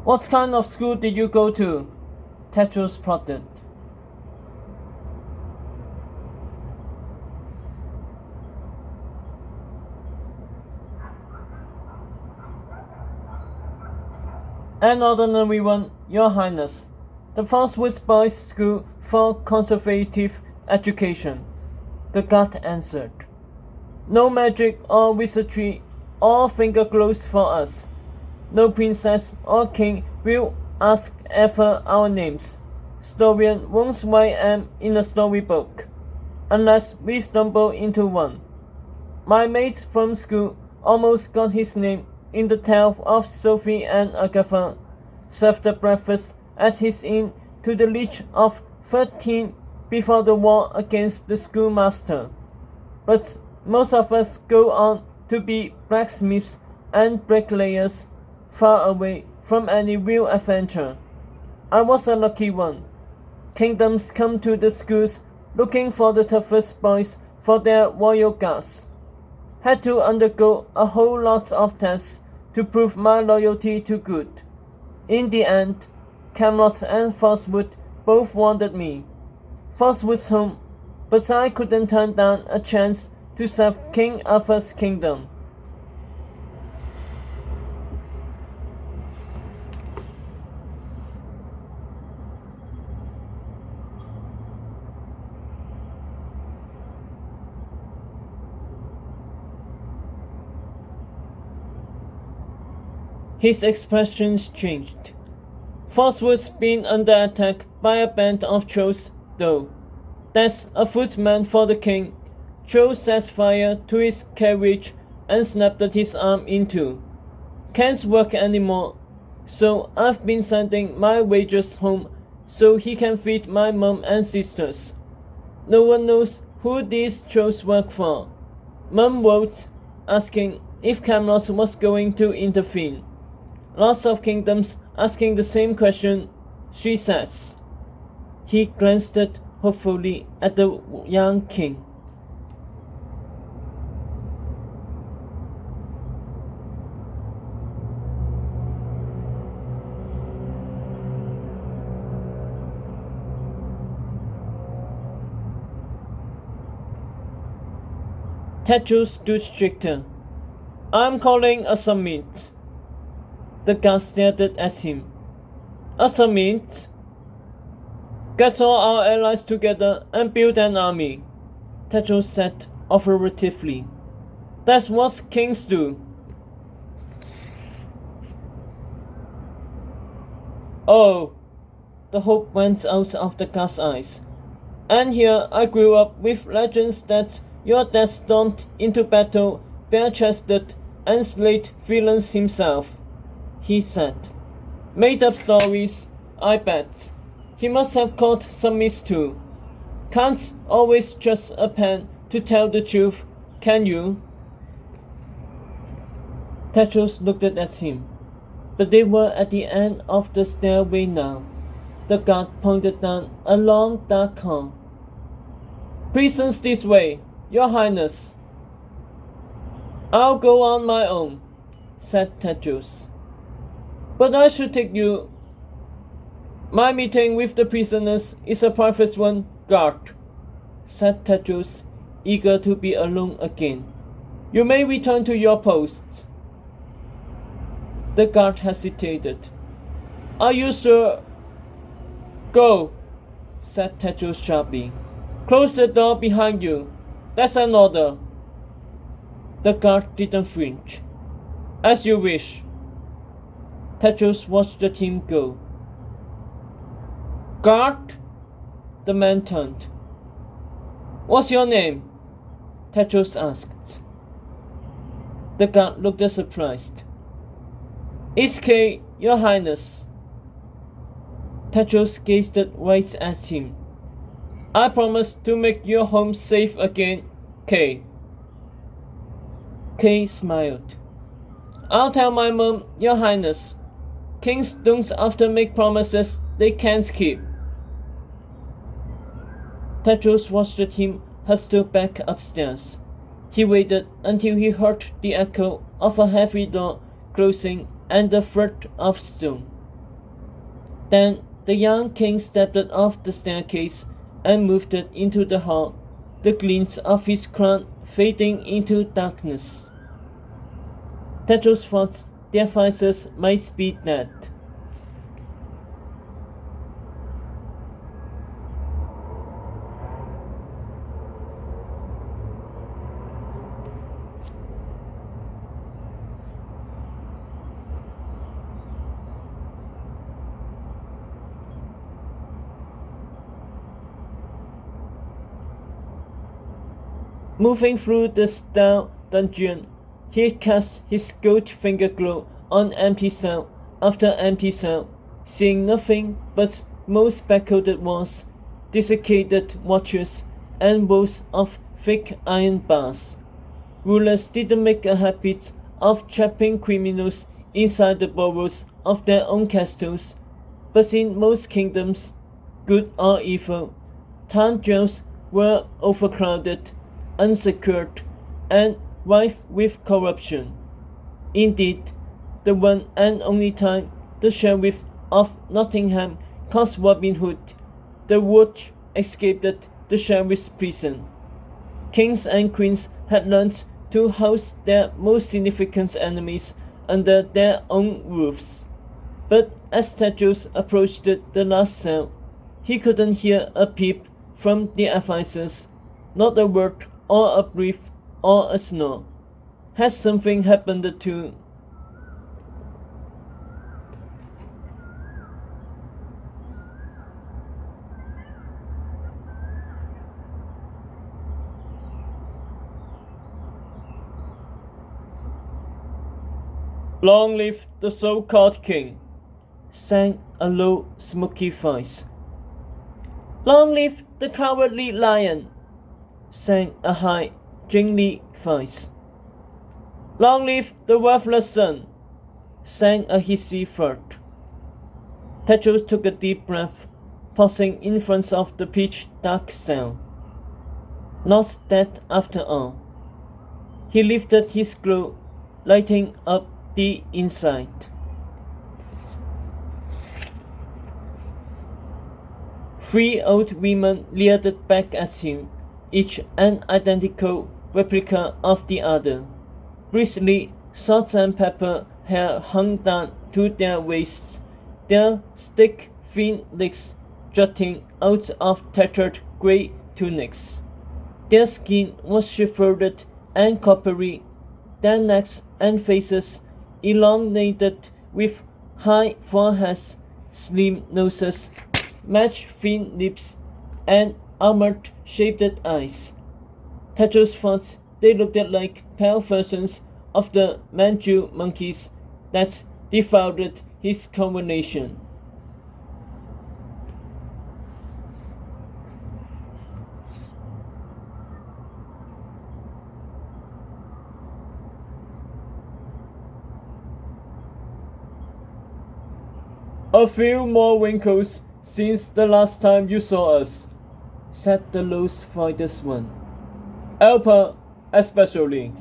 What kind of school did you go to? Tetros prodded. An ordinary one, Your Highness. The Frostwood Boys' School for Conservative Education, the guard answered. No magic or wizardry or finger gloves for us. No princess or king will ask ever our names. Historian won't write them in a storybook, unless we stumble into one. My mate from school almost got his name in the tale of Sophie and Agatha, served the breakfast at his inn to the age of 13 before the war against the schoolmaster. But most of us go on to be blacksmiths and bricklayers, far away from any real adventure. I was a lucky one. Kingdoms come to the schools looking for the toughest boys for their royal guards. Had to undergo a whole lot of tests to prove my loyalty to good. In the end, Camelot and Frostwood both wanted me. Frostwood's home, but I couldn't turn down a chance to serve King Arthur's kingdom. His expressions changed. Frostwood's been under attack by a band of trolls, though. That's a footman for the king. Troll set fire to his carriage and snapped his arm in two. Can't work anymore, so I've been sending my wages home so he can feed my mum and sisters. No one knows who these trolls work for. Mum wrote, asking if Camelot was going to intervene. Lots of kingdoms asking the same question, she says. He glanced hopefully at the young king. Tetros stood stricter. I'm calling a summit. The guard stared at him. A summit? Get all our allies together and build an army, Tetros said authoritatively. That's what kings do. Oh, the hope went out of the guard's eyes. And here I grew up with legends that your dad stormed into battle bare-chested and slayed villains himself, he said. Made up stories, I bet. He must have caught some miss too. Can't always trust a pen to tell the truth, can you? Tetros looked at him, but they were at the end of the stairway now. The guard pointed down a long dark hall. Prisons this way, Your Highness. I'll go on my own, said Tetros. But I should take you. My meeting with the prisoners is a private one, guard, said Tetros, eager to be alone again. You may return to your posts. The guard hesitated. Are you sure? Go, said Tetros sharply. Close the door behind you. That's an order. The guard didn't flinch. As you wish. Tetros watched the team go. Guard? The man turned. What's your name? Tetros asked. The guard looked surprised. It's Kay, Your Highness. Tetros gazed right at him. I promise to make your home safe again, Kay. Kay smiled. I'll tell my mom, Your Highness. Kings don't often make promises they can't keep. Tetros watched him hustle back upstairs. He waited until he heard the echo of a heavy door closing and the thud of stone. Then the young king stepped off the staircase and moved into the hall, the glints of his crown fading into darkness. Tetros thought their vices might be that. Moving through the stone dungeon, he cast his gold finger glow on empty cell after empty cell, seeing nothing but more speckled walls, desiccated watches, and rows of thick iron bars. Rulers didn't make a habit of trapping criminals inside the burrows of their own castles, but in most kingdoms, good or evil, town jails were overcrowded, unsecured, and rife with corruption. Indeed, the one and only time the Sheriff of Nottingham caught Robin Hood, the watch escaped the Sheriff's prison. Kings and queens had learned to house their most significant enemies under their own roofs. But as Tetros approached the last cell, he couldn't hear a peep from the advisors, not a word or a breath or a snore. Has something happened to... Long live the so-called king, sang a low, smoky voice. Long live the cowardly lion, sang a high, jingly voice. Long live the worthless son, sang a hissy third. Tetros took a deep breath, pausing in front of the pitch-dark cell. Not that after all. He lifted his glow, lighting up the inside. Three old women leered back at him, each an identical replica of the other. Bristly salt and pepper hair hung down to their waists, their stick-thin legs jutting out of tattered grey tunics. Their skin was shriveled and coppery, their necks and faces elongated with high foreheads, slim noses, match-thin lips, and almond-shaped eyes. Tetros thought they looked like pale versions of the Manchu monkeys that devoured his coronation. A few more wrinkles since the last time you saw us, said the loose-voiced one. Alpa especially.